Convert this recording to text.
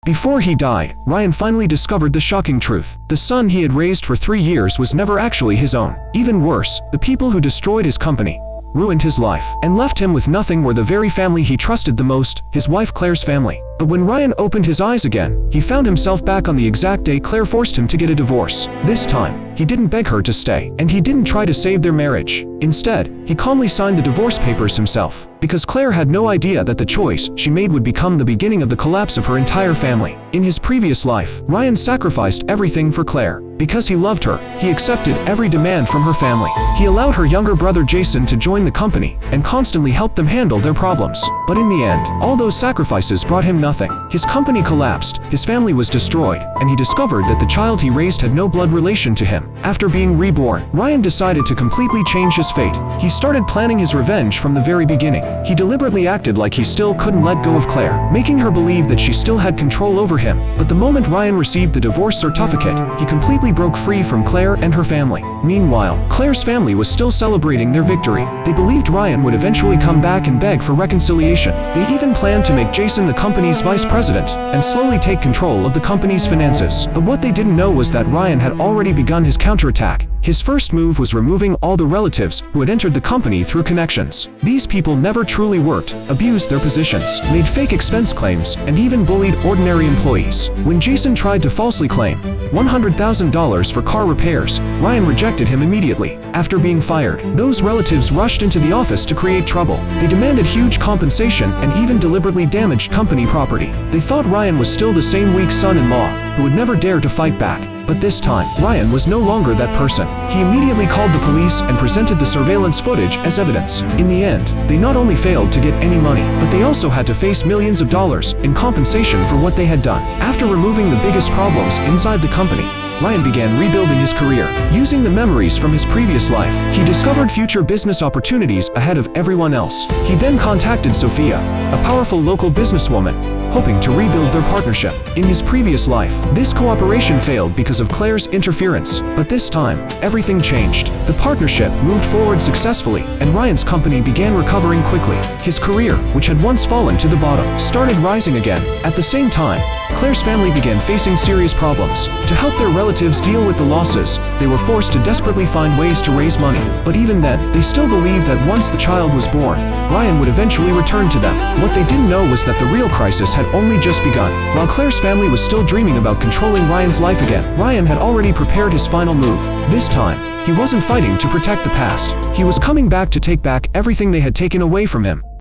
Before he died, Ryan finally discovered the shocking truth. The son he had raised for 3 years was never actually his own. Even worse, the people who destroyed his company, ruined his life, and left him with nothing were the very family he trusted the most, his wife Claire's family. But when Ryan opened his eyes again, he found himself back on the exact day Claire forced him to get a divorce. This time, he didn't beg her to stay, and he didn't try to save their marriage. Instead, he calmly signed the divorce papers himself, because Claire had no idea that the choice she made would become the beginning of the collapse of her entire family. In his previous life, Ryan sacrificed everything for Claire. Because he loved her, he accepted every demand from her family. He allowed her younger brother Jason to join the company, and constantly helped them handle their problems. But in the end, all those sacrifices brought him nothing. His company collapsed, his family was destroyed, and he discovered that the child he raised had no blood relation to him. After being reborn, Ryan decided to completely change his fate. He started planning his revenge from the very beginning. He deliberately acted like he still couldn't let go of Claire, making her believe that she still had control over him. But the moment Ryan received the divorce certificate, he completely broke free from Claire and her family. Meanwhile, Claire's family was still celebrating their victory. They believed Ryan would eventually come back and beg for reconciliation. They even planned to make Jason the company's vice president, and slowly take control of the company's finances. But what they didn't know was that Ryan had already begun his counterattack. His first move was removing all the relatives who had entered the company through connections. These people never truly worked, abused their positions, made fake expense claims, and even bullied ordinary employees. When Jason tried to falsely claim $100,000 for car repairs, Ryan rejected him immediately. After being fired, those relatives rushed into the office to create trouble. They demanded huge compensation and even deliberately damaged company property. They thought Ryan was still the same weak son-in-law, who would never dare to fight back. But this time, Ryan was no longer that person. He immediately called the police and presented the surveillance footage as evidence. In the end, they not only failed to get any money, but they also had to face millions of dollars in compensation for what they had done. After removing the biggest problems inside the company, Ryan began rebuilding his career. Using the memories from his previous life, he discovered future business opportunities ahead of everyone else. He then contacted Sophia, a powerful local businesswoman, hoping to rebuild their partnership. In his previous life, this cooperation failed because of Claire's interference. But this time, everything changed. The partnership moved forward successfully, and Ryan's company began recovering quickly. His career, which had once fallen to the bottom, started rising again. At the same time, Claire's family began facing serious problems. To help their relatives deal with the losses, they were forced to desperately find ways to raise money. But even then, they still believed that once the child was born, Ryan would eventually return to them. What they didn't know was that the real crisis had only just begun. While Claire's family was still dreaming about controlling Ryan's life again, Ryan had already prepared his final move. This time, he wasn't fighting to protect the past. He was coming back to take back everything they had taken away from him.